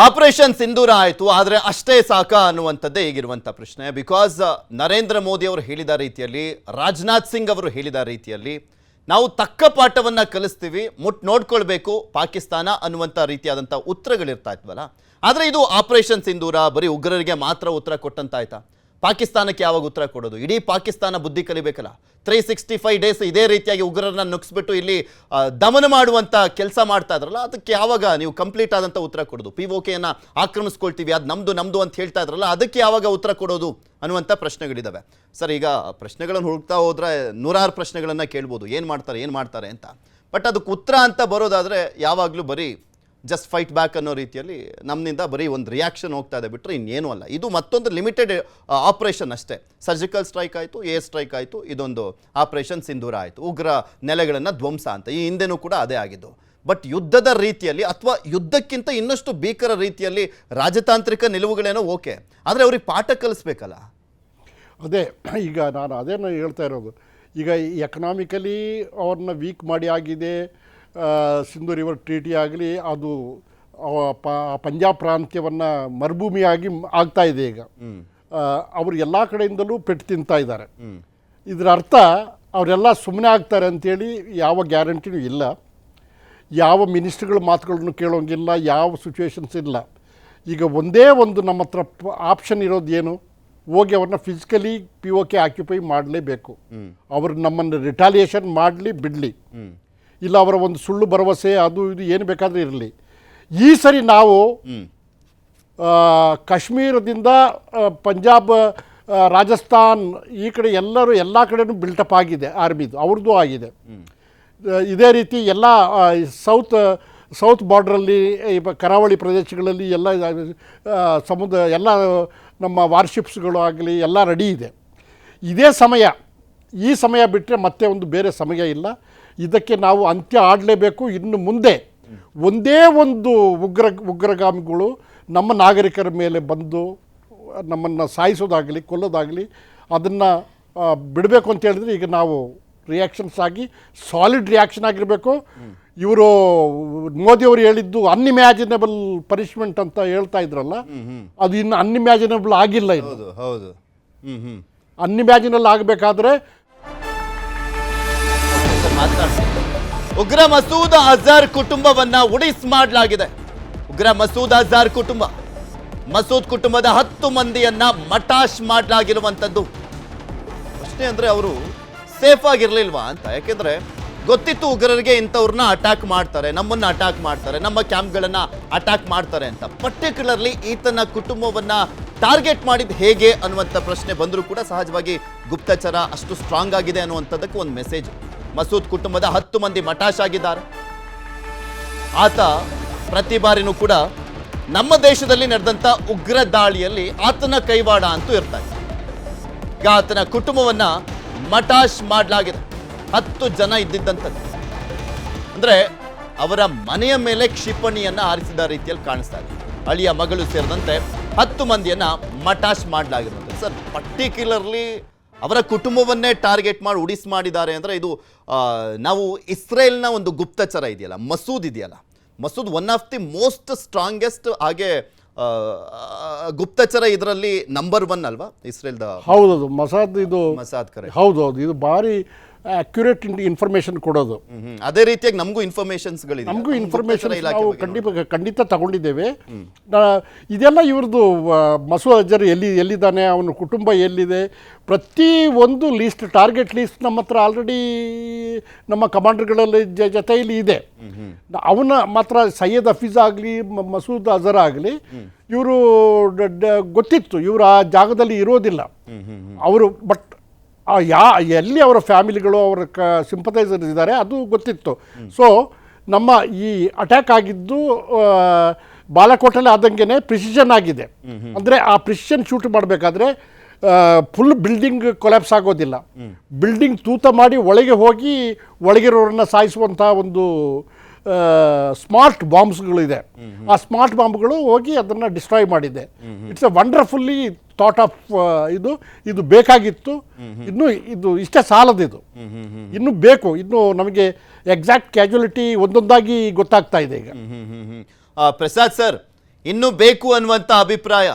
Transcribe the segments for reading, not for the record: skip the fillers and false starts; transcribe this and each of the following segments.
Operation ಸಿಂಧೂರ ಆಯಿತು, ಆದರೆ ಅಷ್ಟೇ ಸಾಕಾ ಅನ್ನುವಂಥದ್ದೇ ಈಗಿರುವಂಥ ಪ್ರಶ್ನೆ. ಬಿಕಾಸ್ ನರೇಂದ್ರ ಮೋದಿ ಅವರು ಹೇಳಿದ ರೀತಿಯಲ್ಲಿ, ರಾಜನಾಥ್ ಸಿಂಗ್ ಅವರು ಹೇಳಿದ ರೀತಿಯಲ್ಲಿ ನಾವು ತಕ್ಕ ಪಾಠವನ್ನು ಕಲಿಸ್ತೀವಿ, ನೋಡ್ಕೊಳ್ಬೇಕು ಪಾಕಿಸ್ತಾನ ಅನ್ನುವಂಥ ರೀತಿಯಾದಂಥ ಉತ್ತರಗಳಿರ್ತಾ ಇದ್ವಲ್ಲ. ಆದರೆ ಇದು ಆಪರೇಷನ್ ಸಿಂಧೂರ ಬರೀ ಉಗ್ರರಿಗೆ ಮಾತ್ರ ಉತ್ತರ ಕೊಟ್ಟಂತಾಯ್ತಾ? ಪಾಕಿಸ್ತಾನಕ್ಕೆ ಯಾವಾಗ ಉತ್ತರ ಕೊಡೋದು? ಇಡೀ ಪಾಕಿಸ್ತಾನ ಬುದ್ಧಿ ಕಲಿಬೇಕಲ್ಲ. 365 ಡೇಸ್ ಇದೇ ರೀತಿಯಾಗಿ ಉಗ್ರರನ್ನ ನುಗ್ಗಿಸ್ಬಿಟ್ಟು ಇಲ್ಲಿ ದಮನ ಮಾಡುವಂಥ ಕೆಲಸ ಮಾಡ್ತಾ ಇದ್ರಲ್ಲ, ಅದಕ್ಕೆ ಯಾವಾಗ ನೀವು ಕಂಪ್ಲೀಟ್ ಆದಂಥ ಉತ್ತರ ಕೊಡೋದು? POKಯನ್ನು ಆಕ್ರಮಿಸ್ಕೊಳ್ತೀವಿ, ಅದು ನಮ್ಮದು ಅಂತ ಹೇಳ್ತಾ ಇದ್ರಲ್ಲ, ಅದಕ್ಕೆ ಯಾವಾಗ ಉತ್ತರ ಕೊಡೋದು ಅನ್ನುವಂಥ ಪ್ರಶ್ನೆಗಳಿದ್ದಾವೆ. ಸರ್, ಈಗ ಪ್ರಶ್ನೆಗಳನ್ನು ಹುಡುಕ್ತಾ ಹೋದರೆ ನೂರಾರು ಪ್ರಶ್ನೆಗಳನ್ನು ಕೇಳ್ಬೋದು, ಏನು ಮಾಡ್ತಾರೆ ಅಂತ. ಬಟ್ ಅದಕ್ಕೆ ಉತ್ತರ ಅಂತ ಬರೋದಾದರೆ ಯಾವಾಗಲೂ ಬರೀ ಜಸ್ಟ್ ಫೈಟ್ ಬ್ಯಾಕ್ ಅನ್ನೋ ರೀತಿಯಲ್ಲಿ ನಮ್ಮಿಂದ ಬರೀ ಒಂದು ರಿಯಾಕ್ಷನ್ ಹೋಗ್ತಾ ಇದೆ, ಬಿಟ್ಟರೆ ಇನ್ನೇನೂ ಅಲ್ಲ. ಇದು ಮತ್ತೊಂದು ಲಿಮಿಟೆಡ್ ಆಪರೇಷನ್ ಅಷ್ಟೇ. ಸರ್ಜಿಕಲ್ ಸ್ಟ್ರೈಕ್ ಆಯಿತು, ಏರ್ ಸ್ಟ್ರೈಕ್ ಆಯಿತು, ಇದೊಂದು ಆಪರೇಷನ್ ಸಿಂಧೂರ ಆಯಿತು, ಉಗ್ರ ನೆಲೆಗಳನ್ನು ಧ್ವಂಸ ಅಂತ. ಈ ಹಿಂದೆನೂ ಕೂಡ ಅದೇ ಆಗಿದ್ದು. ಬಟ್ ಯುದ್ಧದ ರೀತಿಯಲ್ಲಿ ಅಥವಾ ಯುದ್ಧಕ್ಕಿಂತ ಇನ್ನಷ್ಟು ಭೀಕರ ರೀತಿಯಲ್ಲಿ ರಾಜತಾಂತ್ರಿಕ ನಿಲುವುಗಳೇನೋ ಓಕೆ, ಆದರೆ ಅವ್ರಿಗೆ ಪಾಠ ಕಲಿಸ್ಬೇಕಲ್ಲ. ಅದೇ ಈಗ ನಾನು ಅದೇನು ಹೇಳ್ತಾ ಇರೋದು. ಈಗ ಎಕನಾಮಿಕಲಿ ಅವ್ರನ್ನ ವೀಕ್ ಮಾಡಿ ಆಗಿದೆ. ಸಿಂಧು ರಿವರ್ ಟ್ರೀಟಿ ಆಗಲಿ, ಅದು ಪಂಜಾಬ್ ಪ್ರಾಂತ್ಯವನ್ನು ಮರುಭೂಮಿಯಾಗಿ ಆಗ್ತಾ ಇದೆ. ಈಗ ಅವರು ಎಲ್ಲ ಕಡೆಯಿಂದಲೂ ಪೆಟ್ಟು ತಿಂತಾ ಇದ್ದಾರೆ. ಇದರ ಅರ್ಥ ಅವರೆಲ್ಲ ಸುಮ್ಮನೆ ಆಗ್ತಾರೆ ಅಂಥೇಳಿ ಯಾವ ಗ್ಯಾರಂಟಿನೂ ಇಲ್ಲ. ಯಾವ ಮಿನಿಸ್ಟ್ರುಗಳ ಮಾತುಗಳನ್ನು ಕೇಳೋಂಗಿಲ್ಲ, ಯಾವ ಸಿಚುವೇಶನ್ಸ್ ಇಲ್ಲ. ಈಗ ಒಂದೇ ಒಂದು ನಮ್ಮ ಹತ್ರ ಆಪ್ಷನ್ ಇರೋದು ಏನು? ಹೋಗಿ ಅವ್ರನ್ನ ಫಿಸಿಕಲಿ POK ಆಕ್ಯುಪೈ ಮಾಡಲೇಬೇಕು. ಅವರು ನಮ್ಮನ್ನು ರಿಟಾಲಿಯೇಷನ್ ಮಾಡಲಿ ಬಿಡಲಿ, ಇಲ್ಲ ಅವರ ಒಂದು ಸುಳ್ಳು ಭರವಸೆ ಅದು ಇದು ಏನು ಬೇಕಾದರೂ ಇರಲಿ. ಈ ಸರಿ ನಾವು ಕಾಶ್ಮೀರದಿಂದ ಪಂಜಾಬ್, ರಾಜಸ್ಥಾನ್ ಈ ಕಡೆ ಎಲ್ಲ ಕಡೆನೂ ಬಿಲ್ಟಪ್ ಆಗಿದೆ, ಆರ್ಮಿದು ಅವ್ರದ್ದು ಆಗಿದೆ. ಇದೇ ರೀತಿ ಎಲ್ಲ ಸೌತ್ ಬಾರ್ಡ್ರಲ್ಲಿ, ಕರಾವಳಿ ಪ್ರದೇಶಗಳಲ್ಲಿ ಎಲ್ಲ ಸಮುದ್ರ ಎಲ್ಲ ನಮ್ಮ ವಾರ್ಶಿಪ್ಸ್ಗಳು ಆಗಲಿ ಎಲ್ಲ ರೆಡಿ ಇದೆ. ಇದೇ ಸಮಯ, ಈ ಸಮಯ ಬಿಟ್ಟರೆ ಮತ್ತೆ ಒಂದು ಬೇರೆ ಸಮಯ ಇಲ್ಲ. ಇದಕ್ಕೆ ನಾವು ಅಂತ್ಯ ಆಡಲೇಬೇಕು. ಇನ್ನು ಮುಂದೆ ಒಂದೇ ಒಂದು ಉಗ್ರಗಾಮಿಗಳು ನಮ್ಮ ನಾಗರಿಕರ ಮೇಲೆ ಬಂದು ನಮ್ಮನ್ನು ಸಾಯಿಸೋದಾಗಲಿ ಕೊಲ್ಲೋದಾಗಲಿ ಅದನ್ನು ಬಿಡಬೇಕು ಅಂತ ಹೇಳಿದ್ರೆ ಈಗ ನಾವು ರಿಯಾಕ್ಷನ್ಸ್ ಆಗಿ ಸಾಲಿಡ್ ರಿಯಾಕ್ಷನ್ ಆಗಿರಬೇಕು. ಇವರು ಮೋದಿಯವರು ಹೇಳಿದ್ದು ಅನ್ಇಮ್ಯಾಜಿನಬಲ್ ಪನಿಷ್ಮೆಂಟ್ ಅಂತ ಹೇಳ್ತಾ ಇದ್ರಲ್ಲ, ಅದು ಇನ್ನು ಅನ್ಇಮ್ಯಾಜಿನಬಲ್ ಆಗಿಲ್ಲ. ಇದು ಹೌದು, ಅನ್ಇಮ್ಯಾಜಿನಬಲ್ ಆಗಬೇಕಾದ್ರೆ ಉಗ್ರ ಮಸೂದ್ ಅಜರ್ ಕುಟುಂಬವನ್ನ ಉಡಿಸ್ ಮಾಡಲಾಗಿದೆ. ಉಗ್ರ ಮಸೂದ್ ಅಜರ್ ಕುಟುಂಬ, ಮಸೂದ್ ಕುಟುಂಬದ 10 ಮಂದಿಯನ್ನ ಮಟಾಶ್ ಮಾಡಲಾಗಿರುವಂಥದ್ದು. ಅಷ್ಟೇ ಅಂದ್ರೆ ಅವರು ಸೇಫ್ ಆಗಿರ್ಲಿಲ್ವಾ ಅಂತ. ಯಾಕೆಂದ್ರೆ ಗೊತ್ತಿತ್ತು ಉಗ್ರರಿಗೆ ಇಂಥವ್ರನ್ನ ಅಟ್ಯಾಕ್ ಮಾಡ್ತಾರೆ, ನಮ್ಮನ್ನ ಅಟ್ಯಾಕ್ ಮಾಡ್ತಾರೆ, ನಮ್ಮ ಕ್ಯಾಂಪ್ಗಳನ್ನ ಅಟ್ಯಾಕ್ ಮಾಡ್ತಾರೆ ಅಂತ. ಪರ್ಟಿಕ್ಯುಲರ್ಲಿ ಈತನ ಕುಟುಂಬವನ್ನ ಟಾರ್ಗೆಟ್ ಮಾಡಿದ್ದು ಹೇಗೆ ಅನ್ನುವಂಥ ಪ್ರಶ್ನೆ ಬಂದರೂ ಕೂಡ ಸಹಜವಾಗಿ ಗುಪ್ತಚರ ಅಷ್ಟು ಸ್ಟ್ರಾಂಗ್ ಆಗಿದೆ ಅನ್ನುವಂಥದ್ದಕ್ಕೆ ಒಂದು ಮೆಸೇಜ್. ಮಸೂದ್ ಕುಟುಂಬದ 10 ಮಂದಿ ಮಟಾಶ್ ಆಗಿದ್ದಾರೆ. ಆತ ಪ್ರತಿ ಬಾರಿನೂ ಕೂಡ ನಮ್ಮ ದೇಶದಲ್ಲಿ ನಡೆದಂಥ ಉಗ್ರ ದಾಳಿಯಲ್ಲಿ ಆತನ ಕೈವಾಡ ಅಂತೂ ಇರ್ತಾರೆ. ಈಗ ಆತನ ಕುಟುಂಬವನ್ನ ಮಟಾಶ್ ಮಾಡಲಾಗಿದೆ. 10 ಜನ ಇದ್ದಿದ್ದಂಥದ್ದು ಅಂದ್ರೆ ಅವರ ಮನೆಯ ಮೇಲೆ ಕ್ಷಿಪಣಿಯನ್ನ ಹಾರಿಸಿದ ರೀತಿಯಲ್ಲಿ ಕಾಣಿಸ್ತಾ ಇದೆ. ಅಳಿಯ ಮಗಳು ಸೇರಿದಂತೆ 10 ಮಂದಿಯನ್ನ ಮಟಾಶ್ ಮಾಡಲಾಗಿರುವಂಥದ್ದು. ಸರ್, ಪರ್ಟಿಕ್ಯುಲರ್ಲಿ ಅವರ ಕುಟುಂಬವನ್ನೇ ಟಾರ್ಗೆಟ್ ಮಾಡಿ ಉಡಿಸ್ ಮಾಡಿದ್ದಾರೆ ಅಂದರೆ ಇದು ನಾವು ಇಸ್ರೇಲ್ನ ಒಂದು ಗುಪ್ತಚರ ಇದೆಯಲ್ಲ, ಮಸೂದ್ ಇದೆಯಲ್ಲ, Masood one of the most strongest ಹಾಗೆ ಗುಪ್ತಚರ ಇದರಲ್ಲಿ ನಂಬರ್ 1 ಅಲ್ವಾ ಇಸ್ರೇಲ್ದ? ಹೌದೌದು, ಮಸಾದ್ ಕರೆ. ಹೌದೌದು, ಇದು ಭಾರಿ ಅಕ್ಯುರೇಟ್ ಇನ್ಫಾರ್ಮೇಶನ್ ಕೊಡೋದು. ಅದೇ ರೀತಿಯಾಗಿ ನಮಗೂ ಇನ್ಫಾರ್ಮೇಷನ್ಸ್ಗಳಿದೆ, ನಮಗೂ ಇನ್ಫಾರ್ಮೇಷನ್ ನಾವು ಖಂಡಿತ ತಗೊಂಡಿದ್ದೇವೆ. ಇದೆಲ್ಲ ಇವ್ರದ್ದು ಮಸೂದ್ ಅಜರ್ ಎಲ್ಲಿದ್ದಾನೆ, ಅವನ ಕುಟುಂಬ ಎಲ್ಲಿದೆ, ಪ್ರತಿ ಒಂದು ಟಾರ್ಗೆಟ್ ಲೀಸ್ಟ್ ನಮ್ಮ ಹತ್ರ ಆಲ್ರೆಡಿ ನಮ್ಮ ಕಮಾಂಡರ್ಗಳಲ್ಲಿ ಜೊತೆಯಲ್ಲಿ ಇದೆ. ಅವನ ಮಾತ್ರ ಸೈಯದ್ ಹಫೀಜ್ ಆಗಲಿ ಮಸೂದ್ ಅಜರ್ ಆಗಲಿ ಇವರು ಗೊತ್ತಿತ್ತು ಇವರು ಆ ಜಾಗದಲ್ಲಿ ಇರೋದಿಲ್ಲ ಅವರು. ಬಟ್ ಎಲ್ಲಿ ಅವರ ಫ್ಯಾಮಿಲಿಗಳು ಅವರ ಸಿಂಪಥೈಸರ್ಸ್ ಇದ್ದಾರೆ ಅದು ಗೊತ್ತಿತ್ತು. ಸೊ ನಮ್ಮ ಈ ಅಟ್ಯಾಕ್ ಆಗಿದ್ದು ಬಾಲಾಕೋಟಲ್ಲಿ ಆದಂಗೆ ಪ್ರಿಸಿಷನ್ ಆಗಿದೆ. ಅಂದರೆ ಆ ಪ್ರಿಸಿಷನ್ ಶೂಟ್ ಮಾಡಬೇಕಾದ್ರೆ ಫುಲ್ ಬಿಲ್ಡಿಂಗ್ ಕೊಲ್ಯಾಪ್ಸ್ ಆಗೋದಿಲ್ಲ. ಬಿಲ್ಡಿಂಗ್ ತೂತ ಮಾಡಿ ಒಳಗೆ ಹೋಗಿ ಒಳಗಿರೋರನ್ನ ಸಾಯಿಸುವಂಥ ಒಂದು ಸ್ಮಾರ್ಟ್ ಬಾಂಬ್ಸ್ಗಳಿದೆ. ಆ ಸ್ಮಾರ್ಟ್ ಬಾಂಬ್ಗಳು ಹೋಗಿ ಅದನ್ನು ಡಿಸ್ಟ್ರಾಯ್ ಮಾಡಿದೆ. ಇಟ್ಸ್ ಎ ವಂಡರ್ಫುಲ್ಲಿ ಥಾಟ್ ಆಫ್ ಇದು ಬೇಕಾಗಿತ್ತು. ಇದು ಇಷ್ಟೇ ಸಾಲದಿದು, ಇನ್ನೂ ಬೇಕು. ಇನ್ನು ನಮಗೆ ಎಕ್ಸಾಕ್ಟ್ ಕ್ಯಾಜುಯಾಲಿಟಿ ಒಂದೊಂದಾಗಿ ಗೊತ್ತಾಗ್ತಾ ಇದೆ ಈಗ. ಪ್ರಸಾದ್ ಸರ್, ಇನ್ನೂ ಬೇಕು ಅನ್ನುವಂಥ ಅಭಿಪ್ರಾಯ.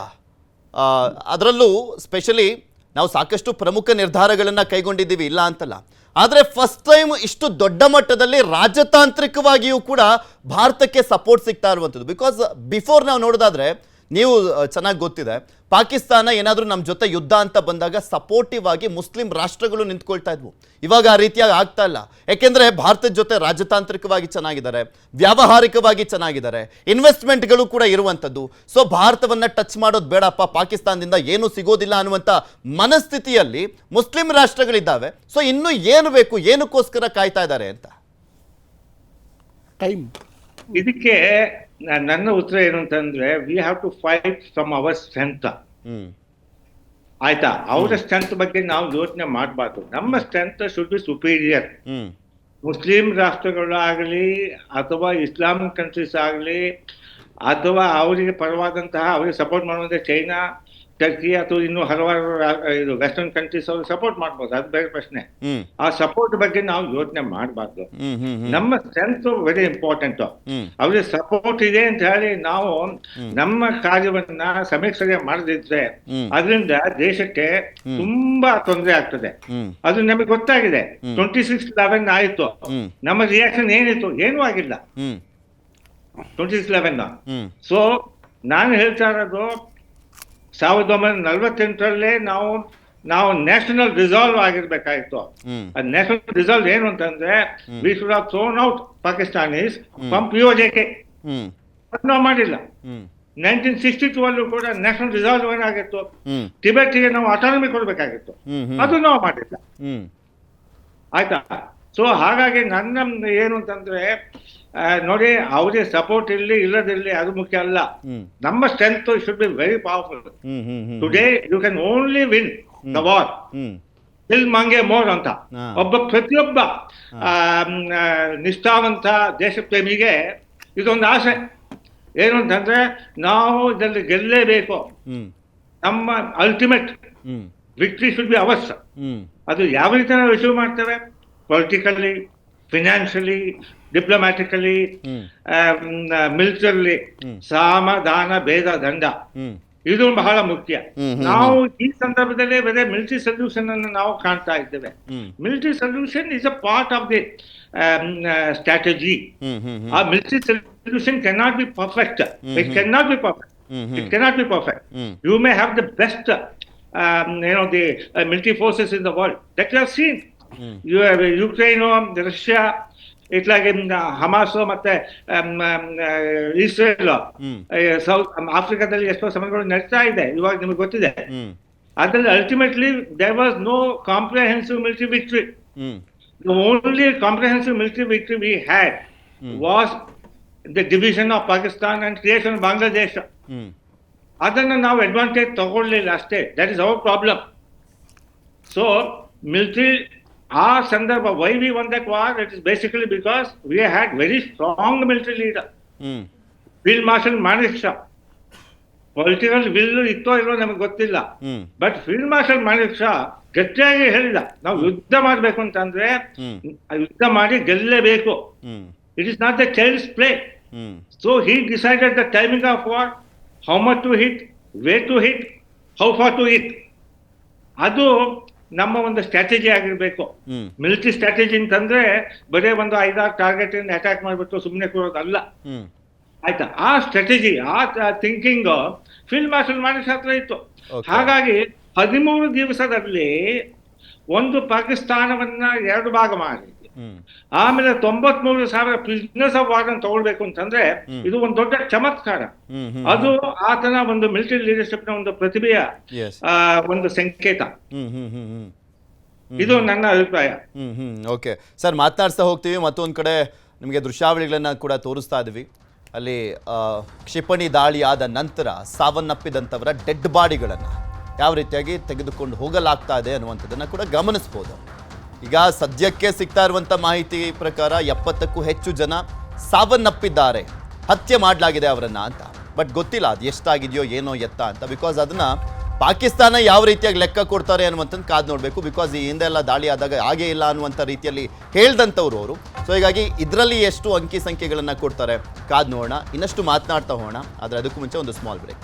ಅದರಲ್ಲೂ ಸ್ಪೆಷಲಿ ನಾವು ಸಾಕಷ್ಟು ಪ್ರಮುಖ ನಿರ್ಧಾರಗಳನ್ನು ಕೈಗೊಂಡಿದ್ದೀವಿ, ಇಲ್ಲ ಅಂತಲ್ಲ. ಆದರೆ ಫಸ್ಟ್ ಟೈಮ್ ಇಷ್ಟು ದೊಡ್ಡ ಮಟ್ಟದಲ್ಲಿ ರಾಜತಾಂತ್ರಿಕವಾಗಿಯೂ ಕೂಡ ಭಾರತಕ್ಕೆ ಸಪೋರ್ಟ್ ಸಿಗ್ತಾ ಇರುವಂಥದ್ದು. ಬಿಕಾಸ್ ಬಿಫೋರ್ ನಾವು ನೋಡೋದಾದ್ರೆ, ನೀವು ಚೆನ್ನಾಗಿ ಗೊತ್ತಿದೆ, ಪಾಕಿಸ್ತಾನ ಏನಾದರೂ ನಮ್ಮ ಜೊತೆ ಯುದ್ಧ ಅಂತ ಬಂದಾಗ ಸಪೋರ್ಟಿವ್ ಆಗಿ ಮುಸ್ಲಿಂ ರಾಷ್ಟ್ರಗಳು ನಿಂತ್ಕೊಳ್ತಾ ಇದ್ವು. ಇವಾಗ ಆ ರೀತಿಯಾಗಿ ಆಗ್ತಾ ಇಲ್ಲ. ಯಾಕೆಂದರೆ ಭಾರತದ ಜೊತೆ ರಾಜತಾಂತ್ರಿಕವಾಗಿ ಚೆನ್ನಾಗಿದ್ದಾರೆ, ವ್ಯಾವಹಾರಿಕವಾಗಿ ಚೆನ್ನಾಗಿದ್ದಾರೆ, ಇನ್ವೆಸ್ಟ್ಮೆಂಟ್ಗಳು ಕೂಡ ಇರುವಂಥದ್ದು. ಸೊ ಭಾರತವನ್ನು ಟಚ್ ಮಾಡೋದು ಬೇಡಪ್ಪ, ಪಾಕಿಸ್ತಾನದಿಂದ ಏನೂ ಸಿಗೋದಿಲ್ಲ ಅನ್ನುವಂಥ ಮನಸ್ಥಿತಿಯಲ್ಲಿ ಮುಸ್ಲಿಂ ರಾಷ್ಟ್ರಗಳಿದ್ದಾವೆ. ಸೊ ಇನ್ನೂ ಏನು ಬೇಕು, ಏನಕ್ಕೋಸ್ಕರ ಕಾಯ್ತಾ ಇದ್ದಾರೆ ಅಂತ ಟೈಮ್. ಇದಕ್ಕೆ ನನ್ನ ಉತ್ತರ ಏನು ಅಂತಂದ್ರೆ, we have to fight from our strength. ಆಯ್ತಾ? ಅವರ ಸ್ಟ್ರೆಂತ್ ಬಗ್ಗೆ ನಾವು ಯೋಚನೆ ಮಾಡಬಾರ್ದು. ನಮ್ಮ strength should be superior. Muslim ರಾಷ್ಟ್ರಗಳಾಗಲಿ ಅಥವಾ ಇಸ್ಲಾಮಿಕ್ ಕಂಟ್ರೀಸ್ ಆಗಲಿ ಅಥವಾ ಅವರಿಗೆ ಪರವಾದಂತಹ, ಅವರಿಗೆ ಸಪೋರ್ಟ್ ಮಾಡುವಂತಹ ಚೈನಾ, ಟರ್ಕಿ ಅಥವಾ ಇನ್ನು ಹಲವಾರು ಇದು ವೆಸ್ಟರ್ನ್ ಕಂಟ್ರೀಸ್ ಅವ್ರಿಗೆ ಸಪೋರ್ಟ್ ಮಾಡ್ಬೋದು, ಅದು ಬೇರೆ ಪ್ರಶ್ನೆ. ಆ ಸಪೋರ್ಟ್ ಬಗ್ಗೆ ನಾವು ಯೋಚನೆ ಮಾಡಬಾರ್ದು. ನಮ್ಮ ಸ್ಟ್ರೆಂತ್ ವೆರಿ ಇಂಪಾರ್ಟೆಂಟ್. ಅವ್ರಿಗೆ ಸಪೋರ್ಟ್ ಇದೆ ಅಂತ ಹೇಳಿ ನಾವು ನಮ್ಮ ಕಾರ್ಯವನ್ನ ಸಮೀಕ್ಷೆ ಮಾಡದಿದ್ರೆ ಅದರಿಂದ ದೇಶಕ್ಕೆ ತುಂಬಾ ತೊಂದರೆ ಆಗ್ತದೆ. ಅದು ನಮಗೆ ಗೊತ್ತಾಗಿದೆ. 26/11 ಆಯ್ತು, ನಮ್ಮ ರಿಯಾಕ್ಷನ್ ಏನಿತ್ತು? ಏನೂ ಆಗಿಲ್ಲ 26/11. ಸೊ ನಾನು ಹೇಳ್ತಾ ಇರೋದು, 1948 ನಾವು ನ್ಯಾಷನಲ್ ರಿಸಾಲ್ವ್ ಆಗಿರ್ಬೇಕಾಯ್ತು. ನ್ಯಾಷನಲ್ ರಿಸಾಲ್ವ್ ಏನು ಅಂತಂದ್ರೆ, we should have thrown out Pakistanis from POJK. ನಾವು ಮಾಡಿಲ್ಲ. 1962 ಅಲ್ಲೂ ಕೂಡ ನ್ಯಾಷನಲ್ ರಿಸಾಲ್ವ್ ಏನಾಗಿತ್ತು, ಟಿಬೆಟ್ಗೆ ನಾವು ಅಟಾನಮಿ ಕೊಡ್ಬೇಕಾಗಿತ್ತು, ಅದು ನಾವು ಮಾಡಿಲ್ಲ. ಆಯ್ತಾ? ಸೊ ಹಾಗಾಗಿ ನನ್ನ ಏನು ಅಂತಂದ್ರೆ, ನೋಡಿ, ಅವರಿಗೆ ಸಪೋರ್ಟ್ ಇರಲಿ ಇಲ್ಲದಿರಲಿ ಅದು ಮುಖ್ಯ ಅಲ್ಲ. ನಮ್ಮ strength should be very powerful. Today you can only win the war till ಮಂಗೆ ಮೋರ್ ಅಂತ ಪ್ರತಿಯೊಬ್ಬ ನಿಷ್ಠಾವಂತ ದೇಶಪ್ರೇಮಿಗೆ ಇದೊಂದು ಆಸೆ. ಏನು ಅಂತಂದ್ರೆ, ನಾವು ಇದರಲ್ಲಿ ಗೆಲ್ಲೇಬೇಕು. ನಮ್ಮ ultimate victory should be hours. ಅದು ಯಾವ ರೀತಿ ನಾವು ರಿಸೀವ್ ಮಾಡ್ತೇವೆ, ಪೊಲಿಟಿಕಲಿ, ಫಿನಾನ್ಷಿಯಲಿ, ಡಿಪ್ಲೊಮ್ಯಾಟಿಕಲಿ, ಮಿಲಿಟರಿಲಿ, ಸಮಾಧಾನ, ಭೇದ, ದಂಡ, ಇದು ಬಹಳ ಮುಖ್ಯ. ನಾವು ಈ ಸಂದರ್ಭದಲ್ಲಿ ಬರೀ ಮಿಲಿಟರಿ ಸೊಲ್ಯೂಷನ್ ಅನ್ನು ನಾವು ಕಾಣ್ತಾ ಇದ್ದೇವೆ. Military solution is a part of the strategy. ಆ military solution cannot be perfect. It cannot be perfect. It cannot be perfect. You may have the best the military forces in the world that you have seen. You have Ukraine, Russia, ಇಟ್ಲಾಗೆ Hamas ಮತ್ತೆ Israel, south ಆಫ್ರಿಕಾದಲ್ಲಿ ಎಷ್ಟೋ ಸಮಯಗಳು ನಡೀತಾ ಇದೆ, ಇವಾಗ ನಿಮಗೆ ಗೊತ್ತಿದೆ. ಅದರಲ್ಲಿ ultimately there was no comprehensive military victory. The only comprehensive military victory we had was the division of Pakistan and creation Bangladesh. ಅದನ್ನು ನಾವು ಅಡ್ವಾಂಟೇಜ್ ತಗೊಳ್ಳಿಲ್ಲ ಅಷ್ಟೇ. That is our problem. So military ಆ ಸಂದರ್ಭ, why we won that war, it is basically because we had very strong military leader, field marshal Manekshaw. Political will ಇತ್ತೋ ಇಲ್ಲೋ ನಮಗೆ ಗೊತ್ತಿಲ್ಲ, but field marshal Manekshaw ಗಟ್ಟಿಯಾಗಿ ಹೇಳಿದ, ನಾವು ಯುದ್ಧ ಮಾಡಬೇಕು ಅಂತಂದ್ರೆ ಯುದ್ಧ ಮಾಡಿ ಗೆಲ್ಲಲೇಬೇಕು. It is not the child's play. So he decided the timing of war, how much to hit, way to hit, how far to hit. ಅದು ನಮ್ಮ ಒಂದು ಸ್ಟ್ರಾಟಜಿ ಆಗಿರ್ಬೇಕು. ಮಿಲಿಟರಿ ಸ್ಟ್ರಾಟಜಿ ಅಂತಂದ್ರೆ ಬರೀ ಒಂದು 5-6 ಟಾರ್ಗೆಟ್ ಅಟ್ಯಾಕ್ ಮಾಡಿಬಿಟ್ಟು ಸುಮ್ಮನೆ ಕೂರೋದಲ್ಲ. ಆಯ್ತಾ? ಆ ಸ್ಟ್ರಾಟಜಿ, ಆ thinking field marshal Manekshaw ಹತ್ರ ಇತ್ತು. ಹಾಗಾಗಿ 13 ದಿವಸದಲ್ಲಿ ಒಂದು ಪಾಕಿಸ್ತಾನವನ್ನ 2 ಭಾಗ ಮಾಡಿ, ಆಮೇಲೆ 93,000 ಪ್ರಿಸನರ್ಸ್ ಆಫ್ ವಾರ್ ಅನ್ನು ತಗೊಳ್ಬೇಕು ಅಂತಂದ್ರೆ ಇದು ಒಂದು ದೊಡ್ಡ ಚಮತ್ಕಾರ. ಅದು ಆತನ ಒಂದು ಮಿಲಿಟರಿ ಲೀಡರ್ಶಿಪ್ ನ ಒಂದು ಪ್ರತಿಭೆಯ ಒಂದು ಸಂಕೇತ. ಇದು ನನ್ನ ಅಭಿಪ್ರಾಯ. ಓಕೆ ಸರ್, ಮಾತನಾಡ್ತಾ ಹೋಗ್ತೀವಿ. ಮತ್ತೊಂದು ಕಡೆ ನಿಮಗೆ ದೃಶ್ಯಾವಳಿಗಳನ್ನ ಕೂಡ ತೋರಿಸ್ತಾ ಇದ್ವಿ. ಅಲ್ಲಿ ಕ್ಷಿಪಣಿ ದಾಳಿ ಆದ ನಂತರ ಸಾವನ್ನಪ್ಪಿದಂಥವರ ಡೆಡ್ ಬಾಡಿಗಳನ್ನು ಯಾವ ರೀತಿಯಾಗಿ ತೆಗೆದುಕೊಂಡು ಹೋಗಲಾಗ್ತಾ ಇದೆ ಅನ್ನುವಂಥದ್ದನ್ನು ಕೂಡ ಗಮನಿಸ್ಬೋದು. ಈಗ ಸದ್ಯಕ್ಕೆ ಸಿಗ್ತಾ ಇರುವಂಥ ಮಾಹಿತಿ ಪ್ರಕಾರ 70ಕ್ಕೂ ಹೆಚ್ಚು ಜನ ಸಾವನ್ನಪ್ಪಿದ್ದಾರೆ, ಹತ್ಯೆ ಮಾಡಲಾಗಿದೆ ಅವರನ್ನು ಅಂತ. ಬಟ್ ಗೊತ್ತಿಲ್ಲ ಅದು ಎಷ್ಟಾಗಿದೆಯೋ ಏನೋ ಎತ್ತ ಅಂತ. ಬಿಕಾಸ್ ಅದನ್ನು ಪಾಕಿಸ್ತಾನ ಯಾವ ರೀತಿಯಾಗಿ ಲೆಕ್ಕ ಕೊಡ್ತಾರೆ ಅನ್ನುವಂಥದ್ದು ಕಾದು ನೋಡಬೇಕು. ಬಿಕಾಸ್ ಈ ಹಿಂದೆ ಎಲ್ಲ ದಾಳಿ ಆದಾಗ ಹಾಗೇ ಇಲ್ಲ ಅನ್ನುವಂಥ ರೀತಿಯಲ್ಲಿ ಹೇಳ್ದಂಥವ್ರು ಅವರು. ಸೊ ಹೀಗಾಗಿ ಇದರಲ್ಲಿ ಎಷ್ಟು ಅಂಕಿ ಸಂಖ್ಯೆಗಳನ್ನು ಕೊಡ್ತಾರೆ ಕಾದು ನೋಡೋಣ. ಇನ್ನಷ್ಟು ಮಾತನಾಡ್ತಾ ಹೋಗೋಣ. ಆದರೆ ಅದಕ್ಕೂ ಮುಂಚೆ ಒಂದು ಸ್ಮಾಲ್ ಬ್ರೇಕ್.